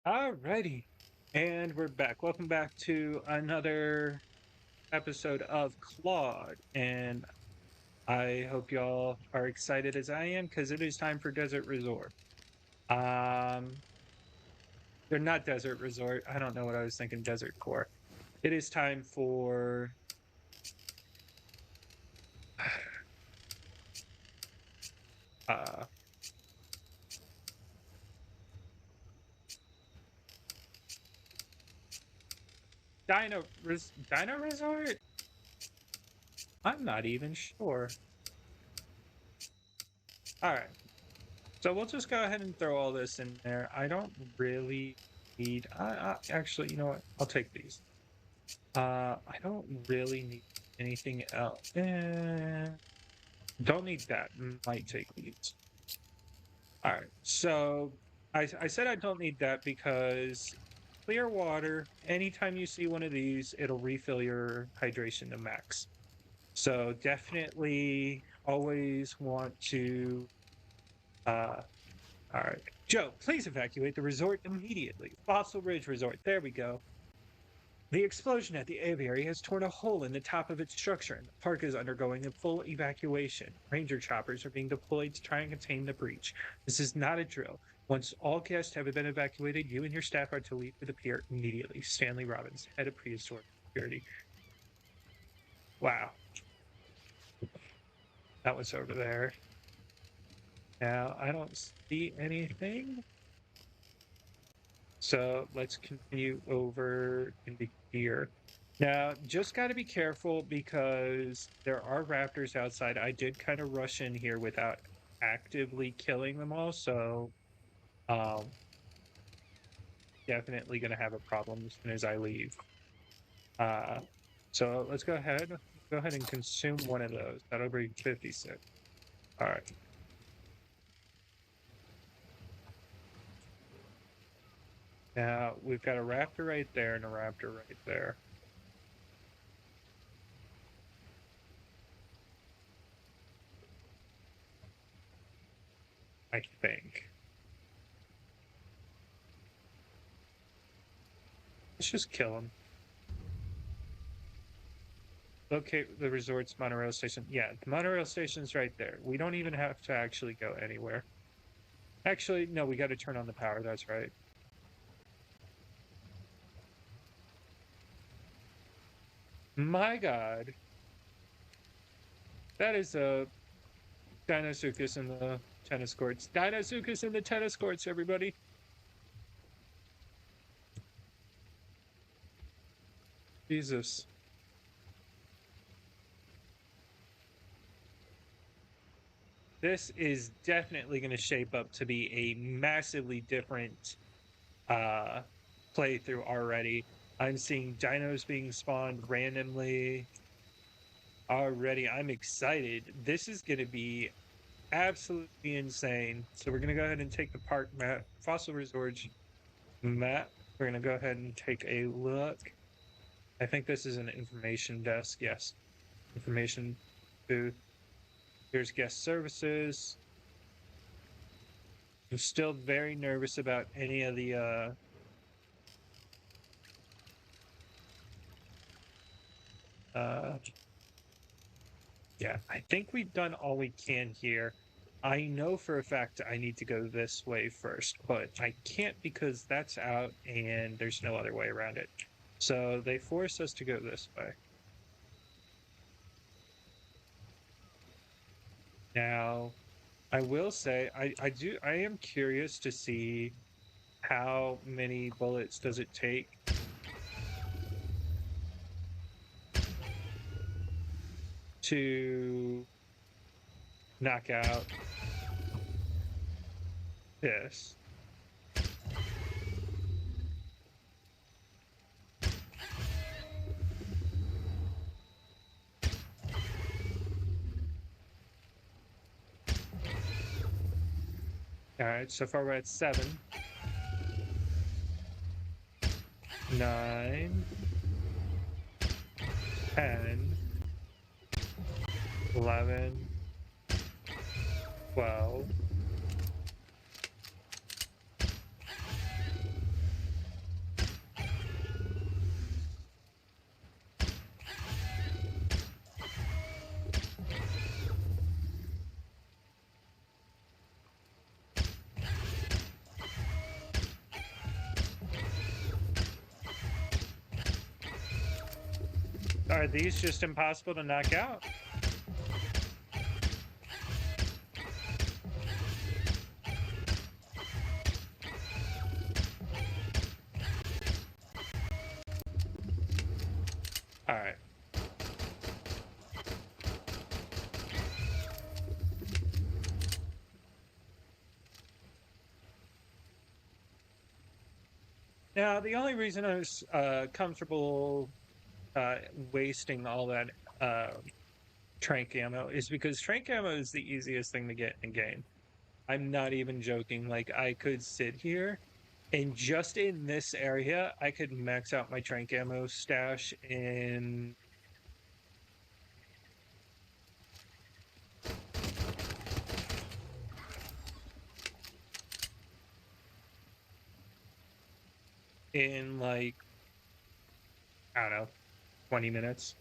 Alrighty, and we're back. Welcome back to another episode of Claude, and I hope y'all are excited as I am because it is time for Desert Resort. Um, they're not Desert Resort. I don't know what I was thinking. Desert Core. It is time for uh Dino Resort. I'm not even sure. All right, so we'll just go ahead and throw all this in there. I don't really need. Actually, you know what? I'll take these. I don't really need anything else. Don't need that. Might take these. All right. So I said I don't need that because clear water, anytime you see one of these, it'll refill your hydration to max. So definitely always want to uh all right. Joe, please evacuate the resort immediately. Fossil Ridge Resort. There we go. The explosion at the aviary has torn a hole in the top of its structure, and the park is undergoing a full evacuation. Ranger choppers are being deployed to try and contain the breach. This is not a drill. Once all guests have been evacuated, you and your staff are to leave for the pier immediately. Stanley Robbins, head of prehistoric security. Wow, that was over there. Now, I don't see anything. So let's continue over into here. Now, just got to be careful because there are raptors outside. I did kind of rush in here without actively killing them all, so um, definitely going to have a problem as soon as I leave. Uh, so let's go ahead. Go ahead and consume one of those. That'll be 56. All right. Now we've got a raptor right there and a raptor right there. I think. Let's just kill them. Locate the resort's monorail station. Yeah, the monorail station's right there. We don't even have to actually go anywhere. Actually, no, we got to turn on the power. That's right. My God. That is a Dinosuchus in the tennis courts. Dinosuchus in the tennis courts, everybody. Jesus. This is definitely going to shape up to be a massively different uh, playthrough already. I'm seeing dinos being spawned randomly already. I'm excited. This is going to be absolutely insane. So we're going to go ahead and take the park map, Fossil Resorts map. We're going to go ahead and take a look. I think this is an information desk. Yes. Information booth. Here's guest services. I'm still very nervous about any of the yeah, I think we've done all we can here. I know for a fact I need to go this way first, but I can't because that's out and there's no other way around it. So they force us to go this way. Now, I will say I am curious to see how many bullets does it take to knock out this. All right, so far we're at 7, 9, 10, 11, 12, Are these just impossible to knock out? All right. Now, the only reason I was comfortable wasting all that trank ammo is because trank ammo is the easiest thing to get in game. I'm not even joking. Like, I could sit here and just in this area, I could max out my trank ammo stash in like, I don't know, 20 minutes.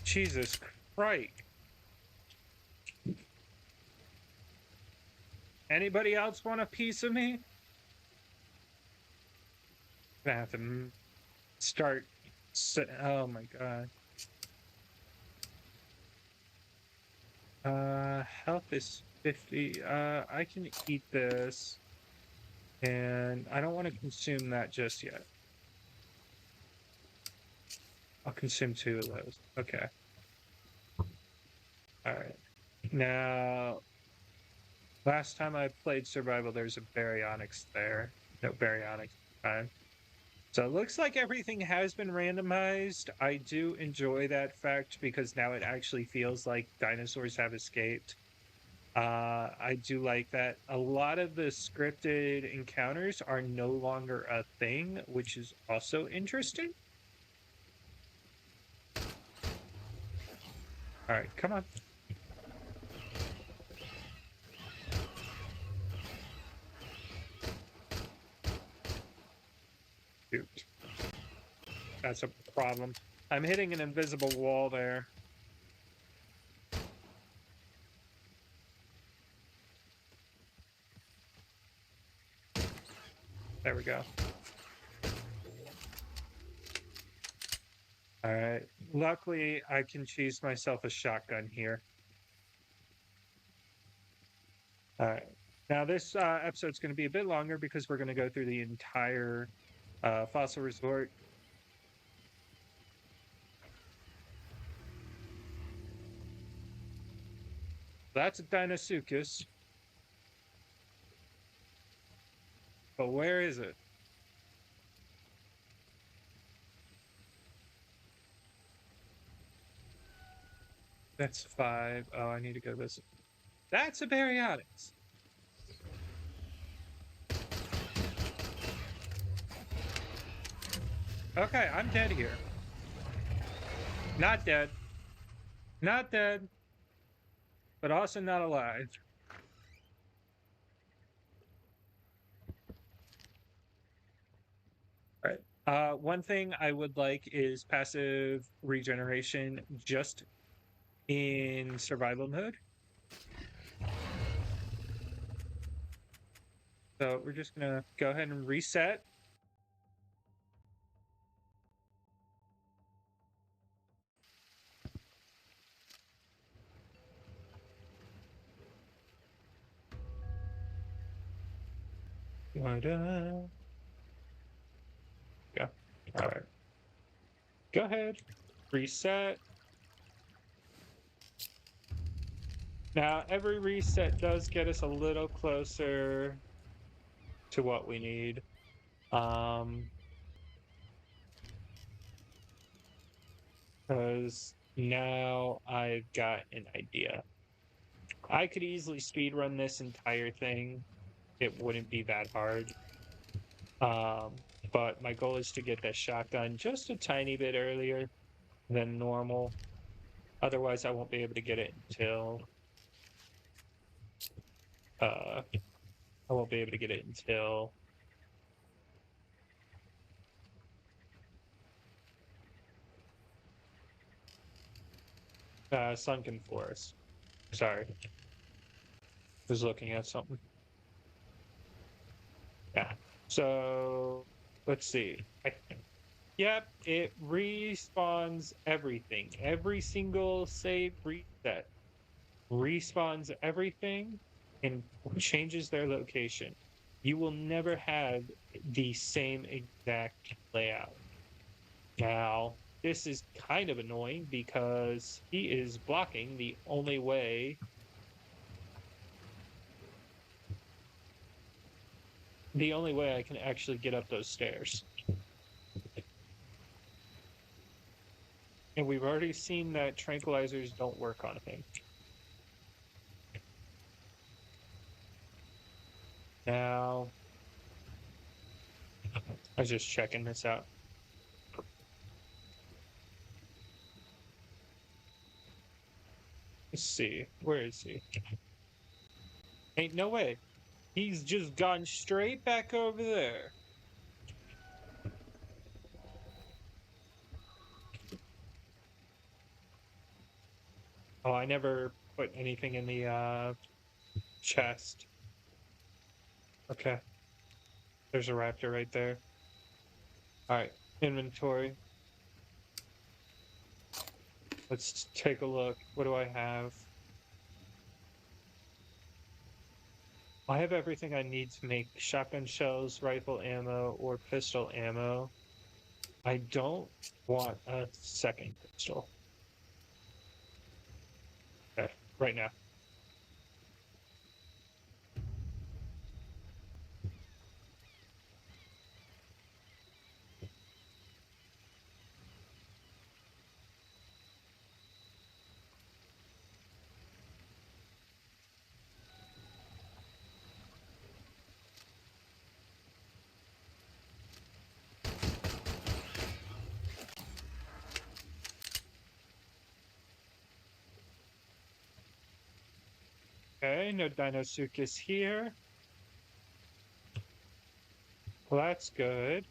Jesus Christ. Anybody else want a piece of me? I have to start. Oh my God. Health is 50. I can eat this. And I don't want to consume that just yet. I'll consume 2 of those. Okay. All right. Now, last time I played Survival, there's a baryonyx there. No baryonyx time. So it looks like everything has been randomized. I do enjoy that fact because now it actually feels like dinosaurs have escaped. I do like that. A lot of the scripted encounters are no longer a thing, which is also interesting. All right, come on. Shoot. That's a problem. I'm hitting an invisible wall there. There we go. All right. Luckily, I can choose myself a shotgun here. All right. Now, this episode's going to be a bit longer because we're going to go through the entire fossil resort. That's a Deinosuchus. But where is it? That's 5. Oh, I need to go this. That's a baryonyx. Okay, I'm dead here. Not dead. Not dead. But also not alive. All right. One thing I would like is passive regeneration just in survival mode. So we're just gonna go ahead and reset. Go. All right. Go ahead. Reset. Now, every reset does get us a little closer to what we need. Because now I've got an idea. I could easily speedrun this entire thing. It wouldn't be that hard. But my goal is to get that shotgun just a tiny bit earlier than normal. Otherwise, I won't be able to get it until I won't be able to get it until Sunken Forest. Sorry. Was looking at something. Yeah. So let's see. Yep, it respawns everything. Every single save reset respawns everything and changes their location. You will never have the same exact layout. Now, this is kind of annoying because he is blocking the only way I can actually get up those stairs. And we've already seen that tranquilizers don't work on him. Now, I was just checking this out. Let's see. Where is he? Ain't no way. He's just gone straight back over there. Oh, I never put anything in the chest. Okay. There's a raptor right there. All right. Inventory. Let's take a look. What do I have? I have everything I need to make shotgun shells, rifle ammo, or pistol ammo. I don't want a second pistol. Okay, right now. Okay, no Dinosuchus here. Well, that's good.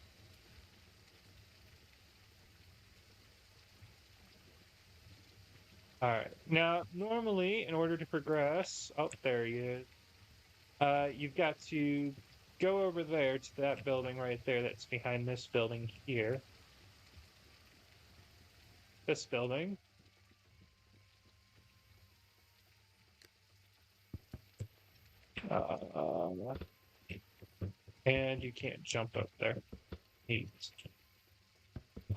All right. Now, normally, in order to progress, oh, there he is. You've got to go over there to that building right there that's behind this building here. This building. Uh, and you can't jump up there. Neat.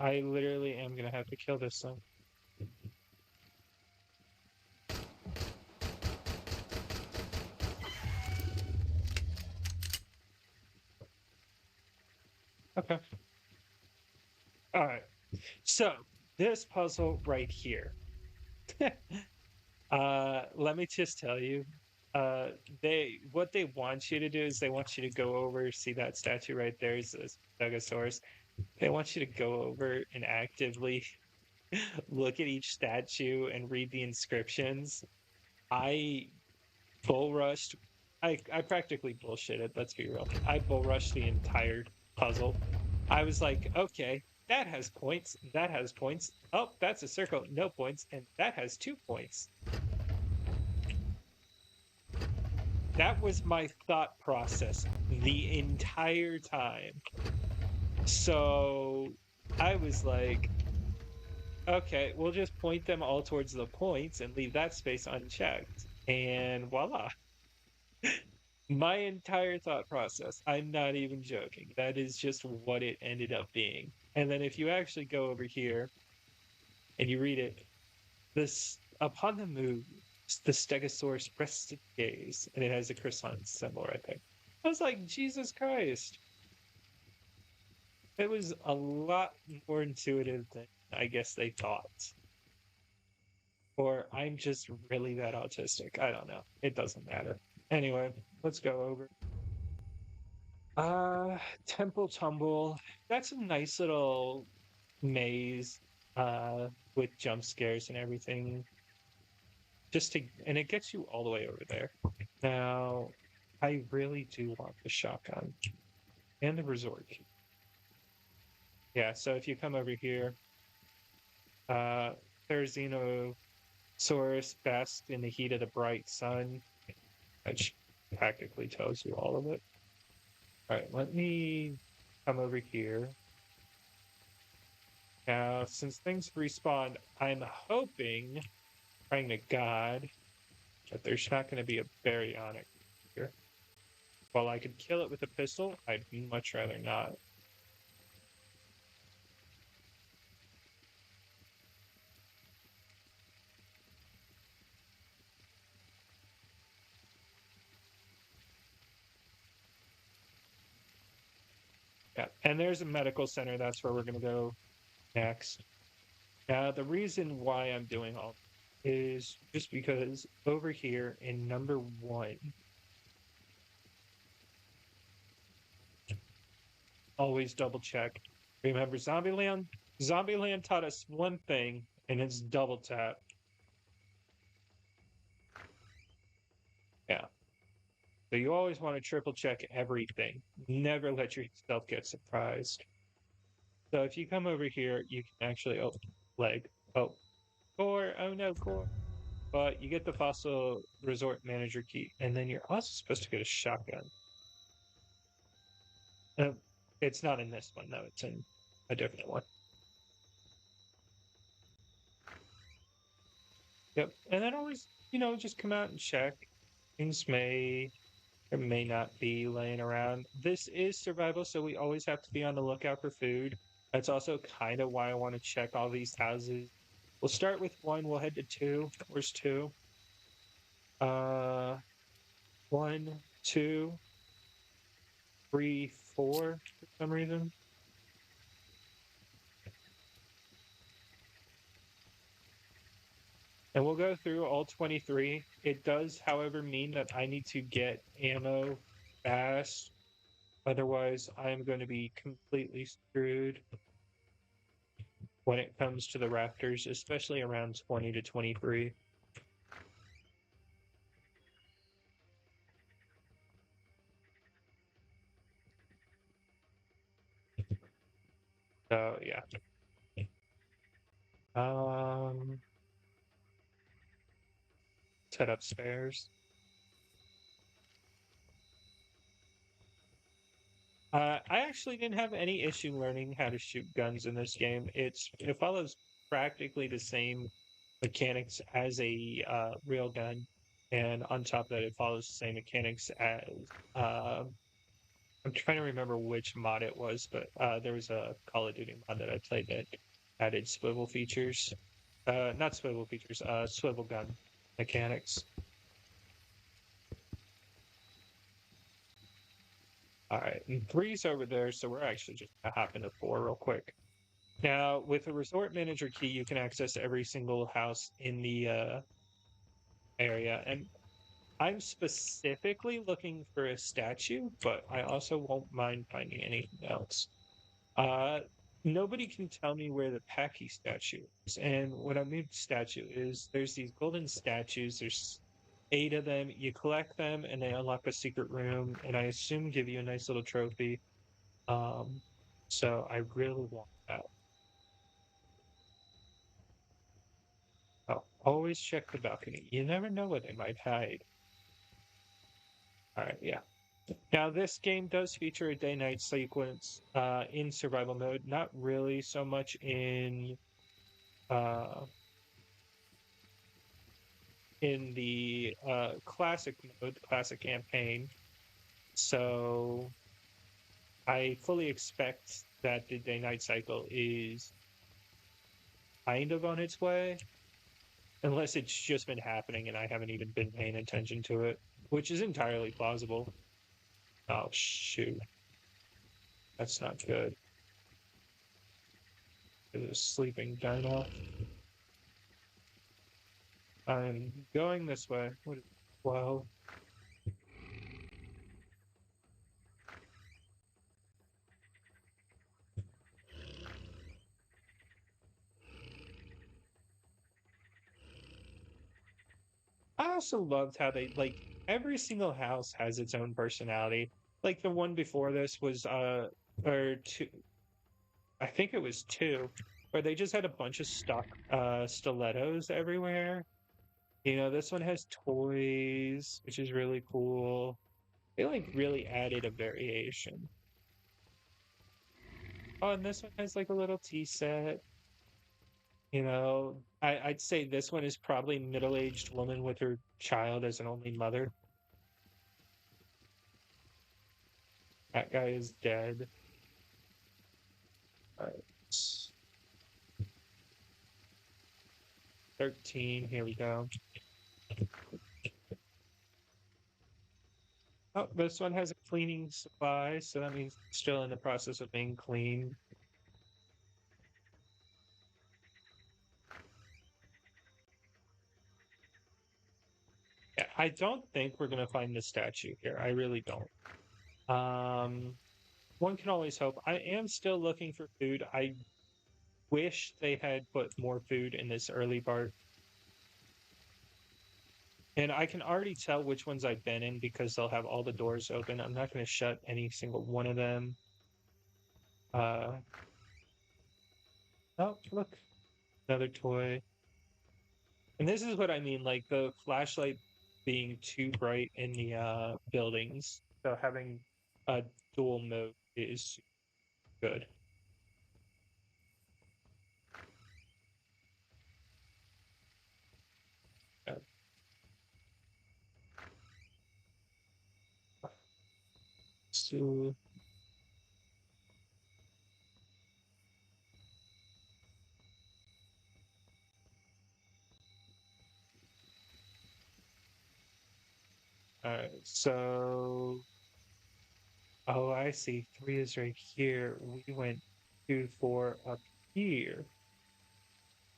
I literally am gonna have to kill this thing. Okay. All right. So this puzzle right here. Let me just tell you, what they want you to do is they want you to go over, see that statue right there is a Stegosaurus. They want you to go over and actively look at each statue and read the inscriptions. I bull rushed. I practically bullshitted, let's be real. I bull rushed the entire puzzle. I was like, okay, that has points, that has points. Oh, that's a circle, no points, and that has 2 points. That was my thought process the entire time. So I was like, okay, we'll just point them all towards the points and leave that space unchecked. And voila. My entire thought process, I'm not even joking. That is just what it ended up being. And then if you actually go over here and you read it, this upon the move, the Stegosaurus rests its gaze, and it has a croissant symbol right there. I was like, Jesus Christ. It was a lot more intuitive than I guess they thought. Or I'm just really that autistic. I don't know. It doesn't matter. Anyway, let's go over. Temple Tumble. That's a nice little maze with jump scares and everything. And it gets you all the way over there. Now, I really do want the shotgun and the resort key. Yeah, so if you come over here, uh Therizinosaurus basked in the heat of the bright sun, which practically tells you all of it. All right, let me come over here. Now, since things respawn, I'm hoping, praying to God, that there's not going to be a baryonic here. While I could kill it with a pistol, I'd much rather not. Yeah, and there's a medical center. That's where we're going to go next. Now, the reason why I'm doing all is just because over here in number 1, always double check. Remember, Zombieland taught us one thing, and it's double tap. Yeah. So you always want to triple check everything. Never let yourself get surprised. So if you come over here, you can actually, oh, leg. Oh, core. Oh no, core. But you get the Fossil Resort Manager key, and then you're also supposed to get a shotgun. Uh, it's not in this one, though. It's in a different one. Yep. And then always, just come out and check. Things may or may not be laying around. This is survival, so we always have to be on the lookout for food. That's also kind of why I want to check all these houses. We'll start with 1, we'll head to 2. Where's 2? Uh 1, 2, 3, 4 for some reason. And we'll go through all 23. It does, however, mean that I need to get ammo fast. Otherwise, I'm going to be completely screwed when it comes to the Raptors, especially around 20 to 23. So, yeah. Um, Set up spares. I actually didn't have any issue learning how to shoot guns in this game. It follows practically the same mechanics as a real gun, and on top of that, it follows the same mechanics as uh, I'm trying to remember which mod it was, but there was a Call of Duty mod that I played that added swivel features. Not swivel features, swivel gun mechanics. All right, and 3's over there, so we're actually just gonna hop into 4 real quick. Now, with the resort manager key, you can access every single house in the area. And I'm specifically looking for a statue, but I also won't mind finding anything else. Uh, Nobody can tell me where the Packy statue is. And what I mean statue is there's these golden statues. There's 8 of them. You collect them, and they unlock a secret room, and I assume give you a nice little trophy. Um, so I really want that. Oh, always check the balcony. You never know where they might hide. All right, yeah. Now, this game does feature a day-night sequence in survival mode. Not really so much uh, in the classic mode, classic campaign. So I fully expect that the day-night cycle is kind of on its way, unless it's just been happening and I haven't even been paying attention to it, which is entirely plausible. Oh, shoot. That's not good. There's a sleeping dino. I'm going this way. What is 12? I also loved how they like every single house has its own personality. Like the one before this was or 2, I think it was 2, where they just had a bunch of stock stilettos everywhere. This one has toys, which is really cool. They like really added a variation. Oh, and this one has like a little tea set. You know, I'd say this one is probably middle-aged woman with her child as an only mother. That guy is dead. All right. 13, here we go. Oh, this one has a cleaning supply, so that means it's still in the process of being cleaned. Yeah, I don't think we're gonna find the statue here. I really don't. One can always hope. I am still looking for food. I wish they had put more food in this early part. And I can already tell which ones I've been in because they'll have all the doors open. I'm not going to shut any single one of them. Uh, oh, look, another toy. And this is what I mean, like the flashlight being too bright in the buildings. So having a dual mode is good. Uh, so, all right, so oh, I see. 3 is right here. We went 2, 4 up here.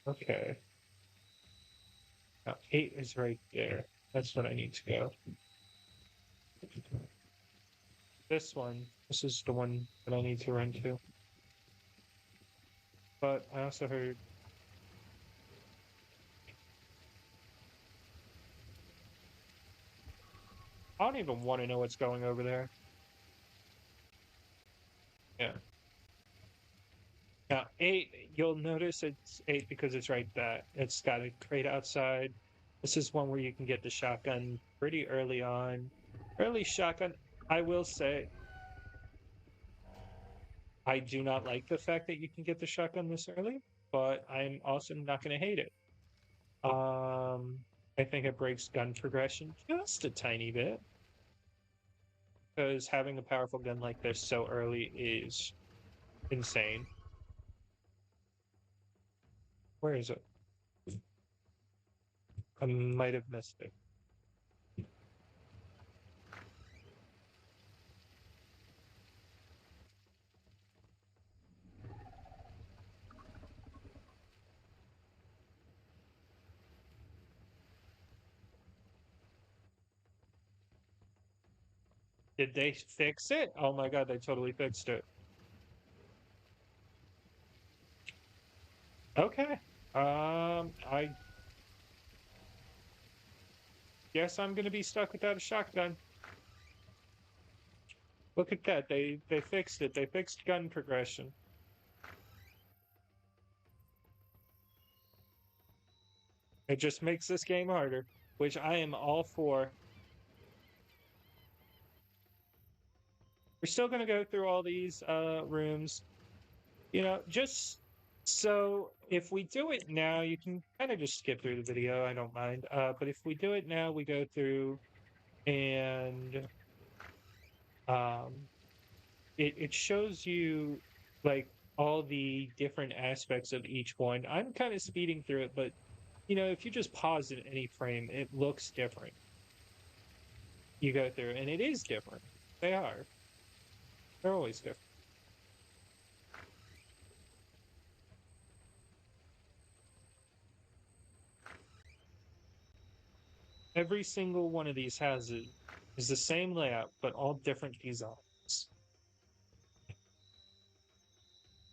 Okay. Now 8 is right there. That's what I need to go. This one. This is the one that I need to run to. But I also heard. I don't even want to know what's going over there. Yeah. Now 8, you'll notice it's 8 because it's right that. It's got a crate outside. This is one where you can get the shotgun pretty early on. Early shotgun, I will say, I do not like the fact that you can get the shotgun this early, but I'm also not going to hate it. I think it breaks gun progression just a tiny bit because having a powerful gun like this so early is insane. Where is it? I might have missed it. Did they fix it? Oh my god, they totally fixed it. Okay. I guess I'm gonna be stuck without a shotgun. Look at that. They fixed it. They fixed gun progression. It just makes this game harder, which I am all for. We're still gonna go through all these rooms. You know, just so if we do it now, you can kind of just skip through the video. I don't mind. But if we do it now, we go through and um, it shows you like all the different aspects of each one. I'm kind of speeding through it, but you know, if you just pause at any frame, it looks different. You go through, and it is different. They are. They're always different. Every single one of these houses is the same layout, but all different designs.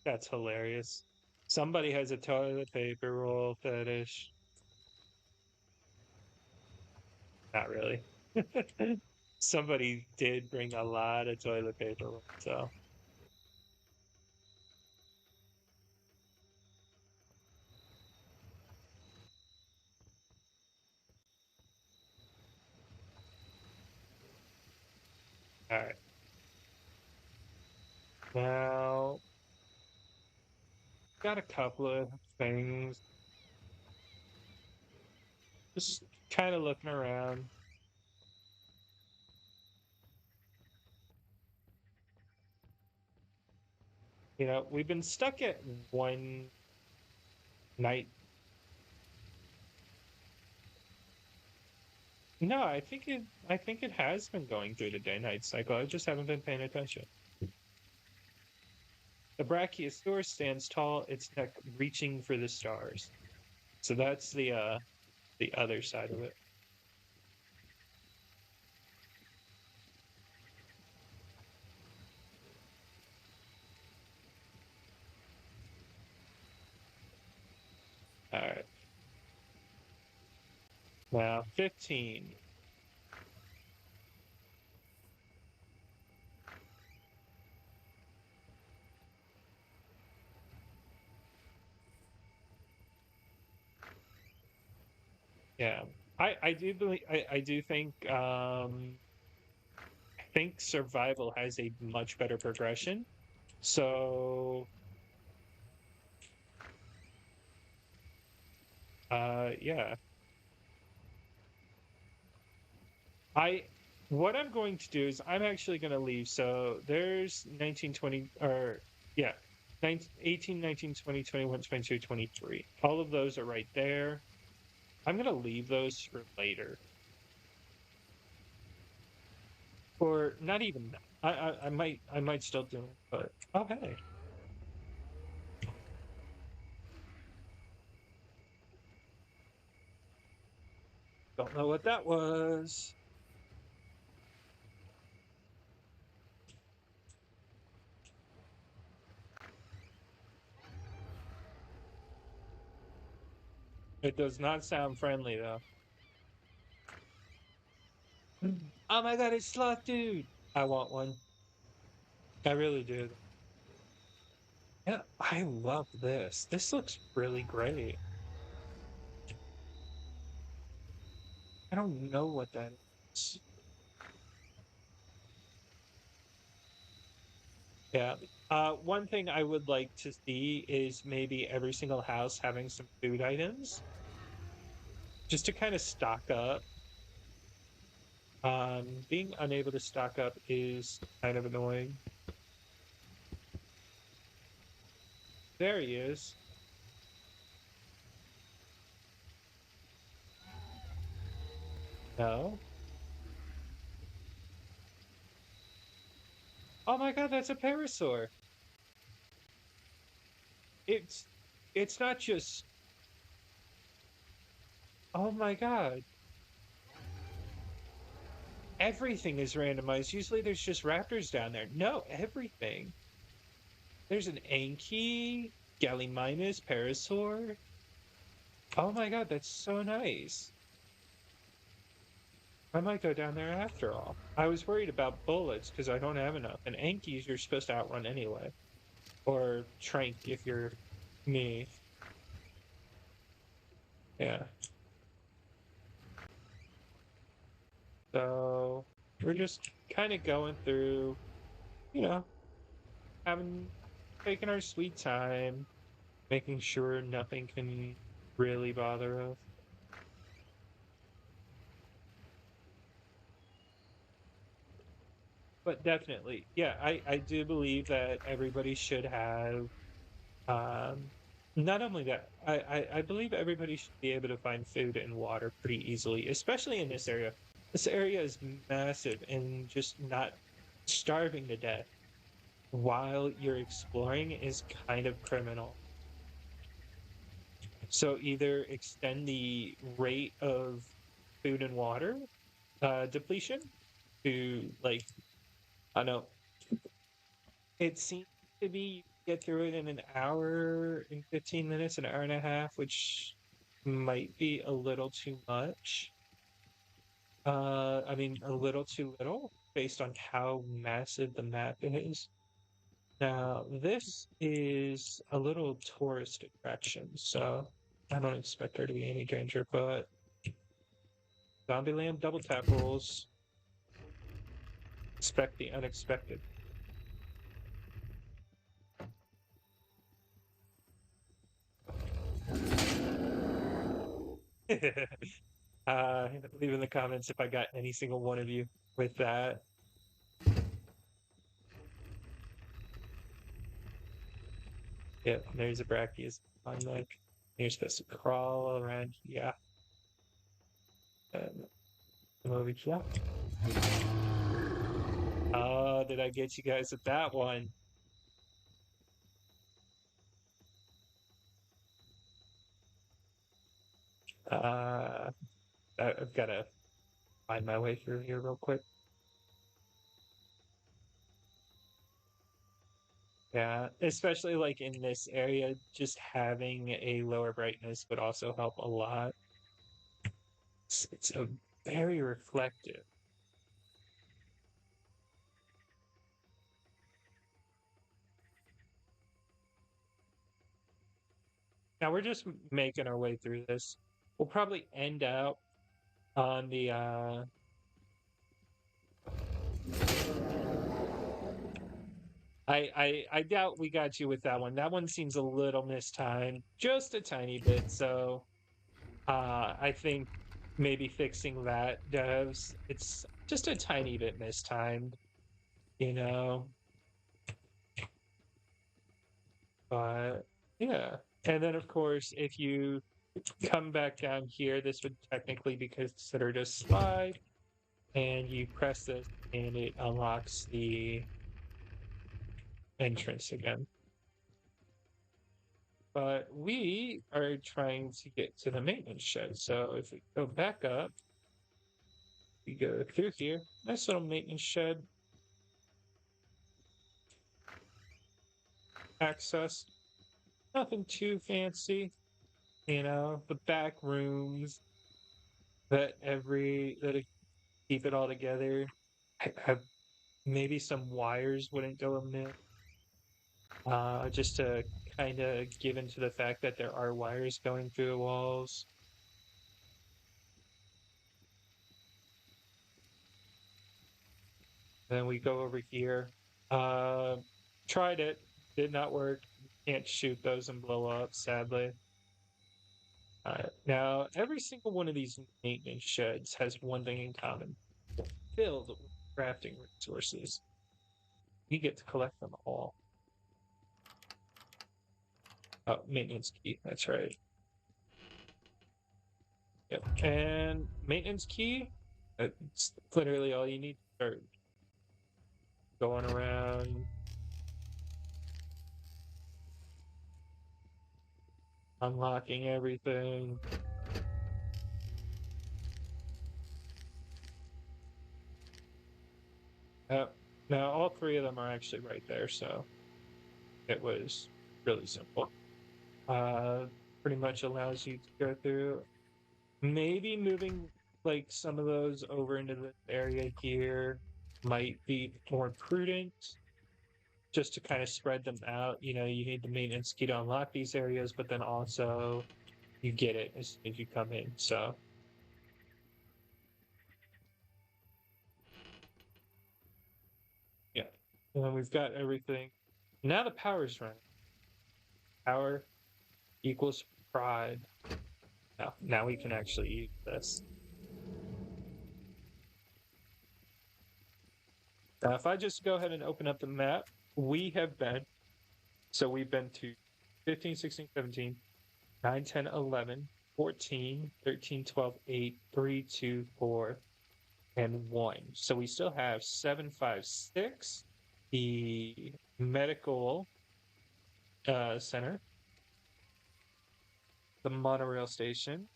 That's hilarious. Somebody has a toilet paper roll fetish. Not really. Somebody did bring a lot of toilet paper, so All right. Now, got a couple of things. Just kind of looking around. We've been stuck at one night. No, I think it has been going through the day-night cycle. I just haven't been paying attention. The Brachiosaurus stands tall, its neck reaching for the stars. So that's the other side of it. All right. Now 15. Yeah. I do believe I do think survival has a much better progression. So yeah. I what I'm going to do is I'm actually going to leave. So there's 1920 or yeah, 19, 18, 19, 20, 21, 22, 23. All of those are right there. I'm going to leave those for later. Or not even that. I might still do it, but oh hey. Don't know what that was. It does not sound friendly though. Oh my god, it's Sloth Dude. I want one. I really do. Yeah, I love this. This looks really great. I don't know what that is. Yeah. One thing I would like to see is maybe every single house having some food items just to kind of stock up. Being unable to stock up is kind of annoying. There he is. No. Oh my god, that's a parasaur. It's it's not just oh my god. Everything is randomized. Usually there's just raptors down there. No, everything. There's an Anki, Gallimimus, Parasaur. Oh my god, that's so nice. I might go down there after all. I was worried about bullets because I don't have enough. And Ankis you're supposed to outrun anyway. Or Trank if you're me. Yeah. So we're just kind of going through, you know, having taking our sweet time, making sure nothing can really bother us. But definitely, yeah, I do believe that everybody should have um not only that, I believe everybody should be able to find food and water pretty easily, especially in this area. This area is massive and just not starving to death while you're exploring is kind of criminal. So either extend the rate of food and water depletion to like I don't know. It seems to be you get through it in an hour and 15 minutes, an hour and a half, which might be a little too much. I mean, a little too little based on how massive the map is. Now, this is a little tourist attraction, so I don't expect there to be any danger, but Zombieland double tap rules. Expect the unexpected. Leave in the comments if I got any single one of you with that. Yep, there's a Brachys on like you're supposed to crawl around. Yeah. Come over here. Oh, did I get you guys with that one? Uh, I've got to find my way through here real quick. Yeah, especially like in this area, just having a lower brightness would also help a lot. It's a very reflective. Now we're just making our way through this. We'll probably end out on the I doubt we got you with that one. That one seems a little mistimed, just a tiny bit. So I think maybe fixing that, devs. It's just a tiny bit mistimed, you know. But yeah. And then of course, if you come back down here, this would technically be considered a slide, and you press this and it unlocks the entrance again. But we are trying to get to the maintenance shed. So if we go back up, we go through here. Nice little maintenance shed. Access. Nothing too fancy. You know, the back rooms that keep it all together. Have maybe some wires wouldn't go amiss. Just to kind of give into the fact that there are wires going through the walls. Then we go over here. Uh, Tried it, did not work. Can't shoot those and blow up, sadly. Now, every single one of these maintenance sheds has one thing in common: filled with crafting resources. You get to collect them all. Oh, maintenance key. That's right. Yep. And maintenance key. It's literally all you need to start going around, unlocking everything. Yep. Now, all three of them are actually right there, so it was really simple. Uh, Pretty much allows you to go through. Maybe moving like some of those over into this area here might be more prudent, just to kind of spread them out. You know, you need the maintenance key to unlock these areas, but then also you get it as soon as you come in. So yeah, and then we've got everything. Now the power's running. Power equals pride. Now we can actually use this. Now, if I just go ahead and open up the map, we have been, so we've been to 15, 16, 17, 9, 10, 11, 14, 13, 12, 8, 3, 2, 4, and 1. So we still have 7, 5, 6, the medical center, the monorail station.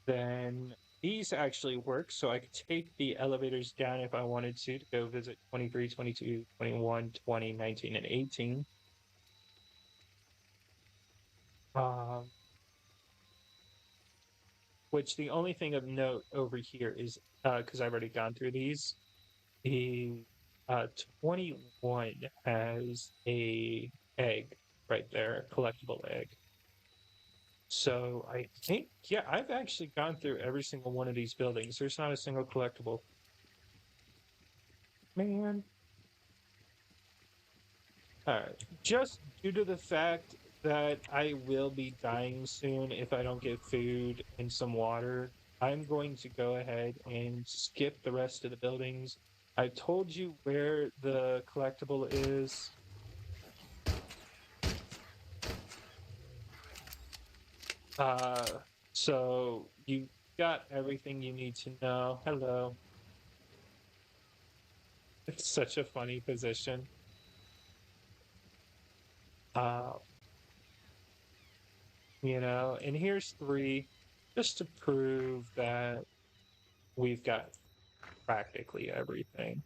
Then these actually work, so I could take the elevators down if I wanted to go visit 23, 22, 21, 20, 19, and 18. Um, which the only thing of note over here is, because I've already gone through these, the 21 has a egg right there, a collectible egg. So I think, yeah, I've actually gone through every single one of these buildings. There's not a single collectible. Man. All right. Just due to the fact that I will be dying soon if I don't get food and some water, I'm going to go ahead and skip the rest of the buildings. I told you where the collectible is. Uh, so you got everything you need to know. Hello. It's such a funny position. Uh, and here's three just to prove that we've got practically everything.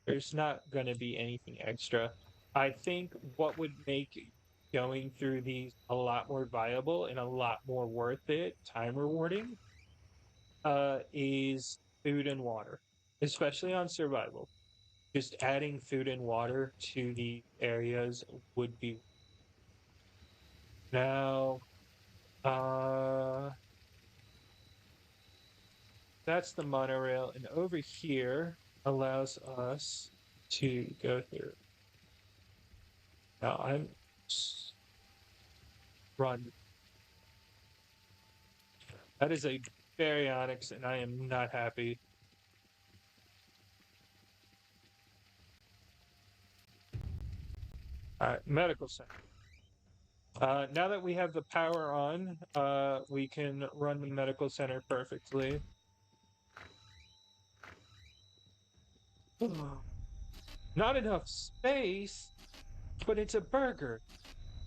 There's not going to be anything extra. I think what would make going through these a lot more viable and a lot more worth it, time rewarding, is food and water, especially on survival. Just adding food and water to the areas would be now. Uh, that's the monorail, and over here allows us to go through. Now I'm run. That is a baryonyx, and I am not happy. All right, medical center. Now that we have the power on, we can run the medical center perfectly. Not enough space, but it's a burger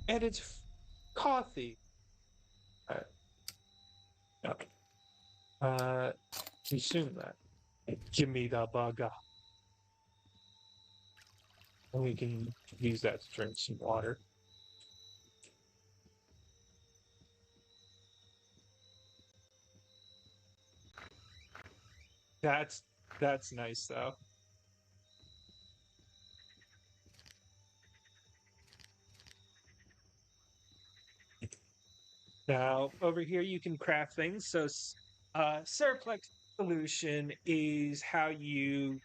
and it's coffee. All right. Okay. Consume that. Give me the burger. And we can use that to drink some water. That's that's nice though. Now over here you can craft things. So Seraplex solution is how you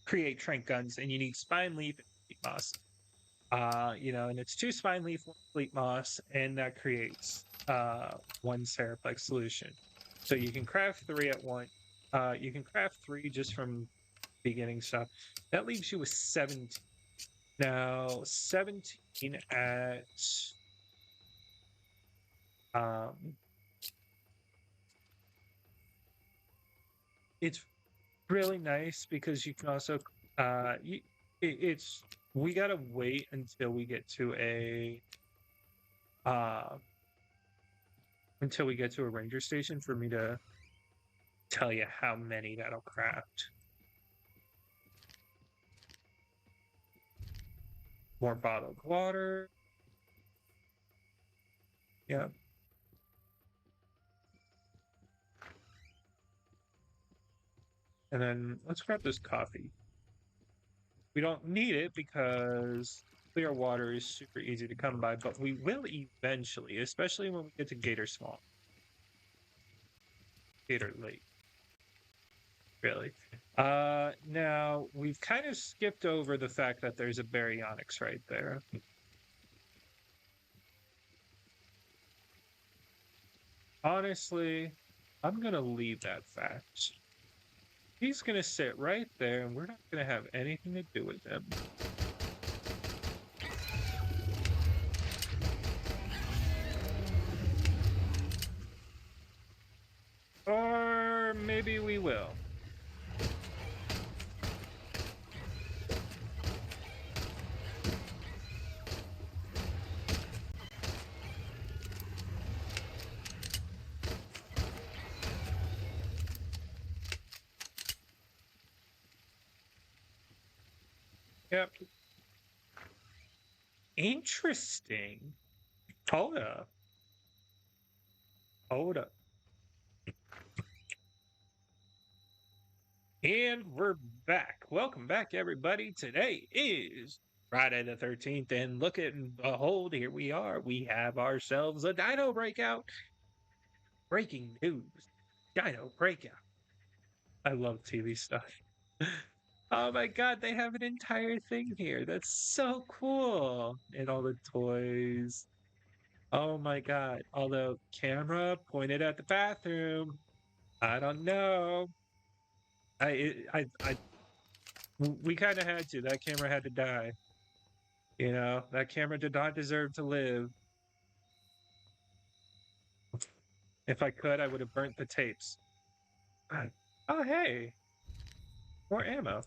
create trank guns, and you need spine leaf and fleet moss. And it's two spine leaf, one fleet moss, and that creates one Seraplex solution. So you can craft three at once. You can craft three just from beginning stuff. That leaves you with 17. Now, 17 at um it's really nice because you can also it's we gotta wait until we get to uh a ranger station for me to tell you how many that'll craft. More bottled water. Yeah. And then let's grab this coffee. We don't need it because clear water is super easy to come by, but we will eventually, especially when we get to Gator Small. Gator Lake, really. Now we've kind of skipped over the fact that there's a baryonyx right there. Honestly, I'm gonna leave that fact. He's gonna sit right there, and we're not gonna have anything to do with him. Or maybe we will. Yep. Interesting. Hold up. Hold up. And we're back. Welcome back, everybody. Today is Friday the 13th, and look at and behold, here we are. We have ourselves a dino breakout. Breaking news. Dino breakout. I love TV stuff. Oh my god, they have an entire thing here. That's so cool. And all the toys. Oh my god. Although camera pointed at the bathroom. I don't know. I we kind of had to. That camera had to die. You know, that camera did not deserve to live. If I could, I would have burnt the tapes. Oh, hey, more ammo.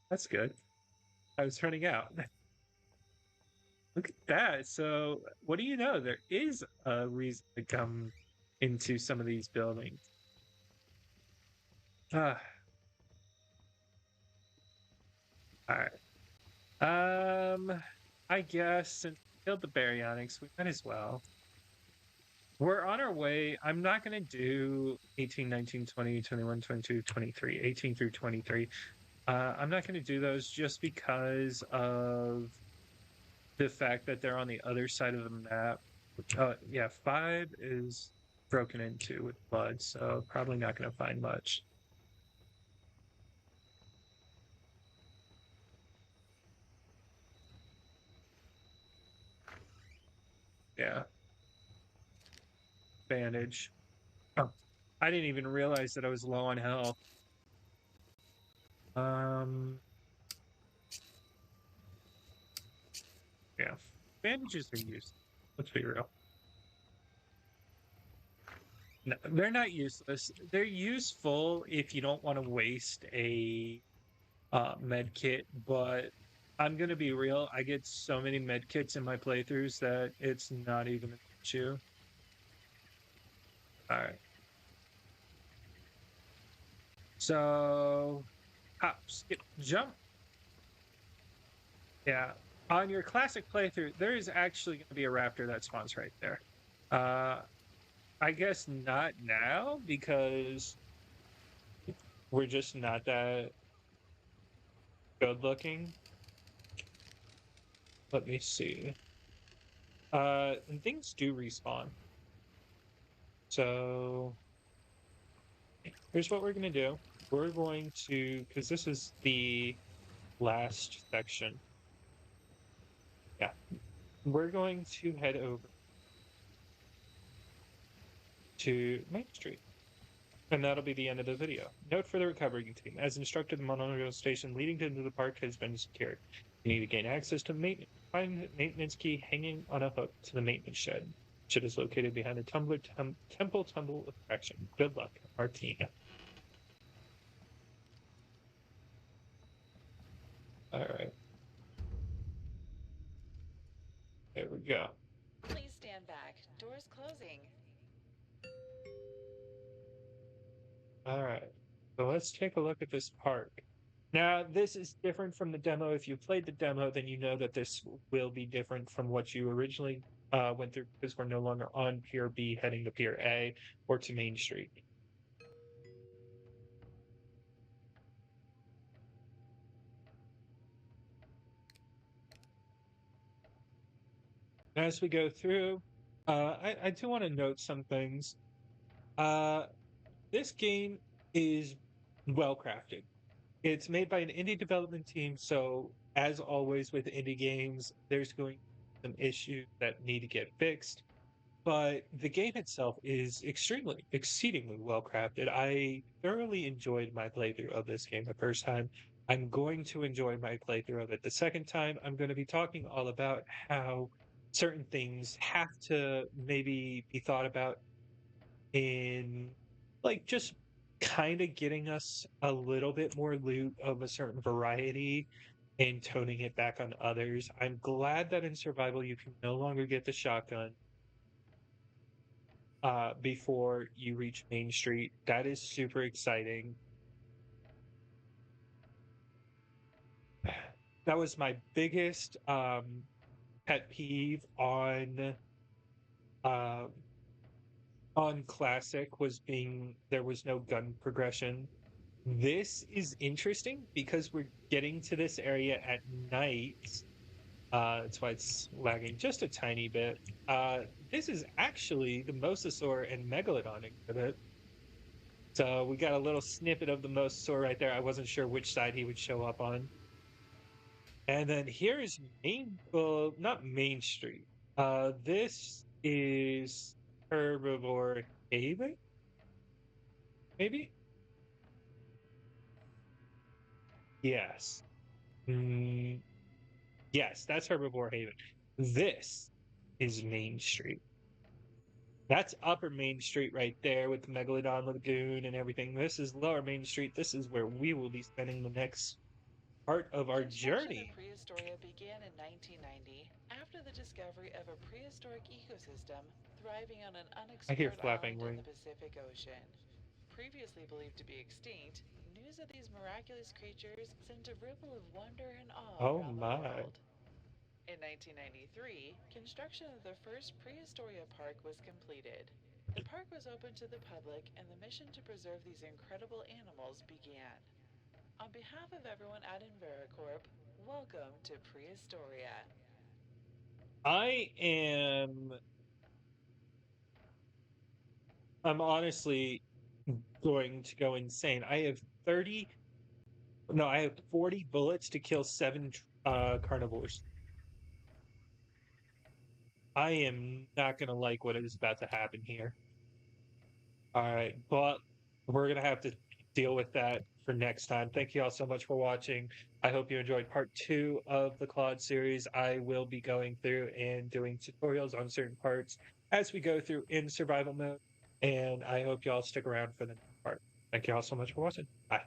That's good. I was running out. Look at that. So, what do you know? There is a reason to come into some of these buildings. Ah, all right. I guess since we killed the baryonics, we might as well. We're on our way. I'm not going to do 18, 19, 20, 21, 22, 23, 18 through 23. I'm not going to do those just because of the fact that they're on the other side of the map. Yeah, 5 is broken into with blood, so probably not going to find much. Yeah, bandage. Oh, I didn't even realize that I was low on health. Um, yeah, bandages are used. Let's be real. No, they're not useless. They're useful if you don't want to waste a med kit, but I'm gonna be real. I get so many med kits in my playthroughs that it's not even an issue. All right. So hop, skip, jump. Yeah. On your classic playthrough, there is actually going to be a raptor that spawns right there. Uh, I guess not now because we're just not that good looking. Let me see. And things do respawn. So here's what we're going to do. We're going to, because this is the last section. Yeah. We're going to head over to Main Street. And that'll be the end of the video. Note for the recovery team. As instructed, the monorail station leading into the park has been secured. You need to gain access to maintenance. Find the maintenance key hanging on a hook to the maintenance shed. Shed is located behind the Temple Tumble attraction. Good luck, Martina. All right. There we go. Please stand back. Doors closing. All right. So let's take a look at this park. Now, this is different from the demo. If you played the demo, then you know that this will be different from what you originally went through because we're no longer on Pier B heading to Pier A or to Main Street. As we go through, I do want to note some things. Uh, this game is well crafted. It's made by an indie development team, so as always with indie games, there's going to be some issues that need to get fixed. But the game itself is exceedingly well crafted. I thoroughly enjoyed my playthrough of this game the first time. I'm going to enjoy my playthrough of it the second time. I'm going to be talking all about how certain things have to maybe be thought about in like just kind of getting us a little bit more loot of a certain variety and toning it back on others. I'm glad that in survival you can no longer get the shotgun before you reach Main Street. That is super exciting. That was my biggest pet peeve uh, on Classic was being there was no gun progression. This is interesting because we're getting to this area at night. That's why it's lagging just a tiny bit. This is actually the Mosasaur and Megalodon exhibit. So we got a little snippet of the mosasaur right there. I wasn't sure which side he would show up on. And then here's not Main Street. This is Herbivore Haven, maybe? Yes. Mm, yes, that's Herbivore Haven. This is Main Street. That's Upper Main Street right there with the Megalodon Lagoon and everything. This is Lower Main Street. This is where we will be spending the next part of our Construction of journey. Prehistoria began in 1990 after the discovery of a prehistoric ecosystem thriving on an I hear unexplored flapping island in the wings. Pacific Ocean. Previously believed to be extinct, news of these miraculous creatures sent a ripple of wonder and awe Oh around the my. world. In 1993, construction of the first Prehistoria Park was completed. The park was open to the public and the mission to preserve these incredible animals began. On behalf of everyone at Enveracorp, welcome to Prehistoria. I am I'm honestly going to go insane. I have 40 bullets to kill seven carnivores. I am not gonna like what is about to happen here. All right, but we're gonna have to deal with that for next time. Thank you all so much for watching. I hope you enjoyed part 2 of the Claude series. I will be going through and doing tutorials on certain parts as we go through in survival mode, and I hope you all stick around for the next part. Thank you all so much for watching. Bye.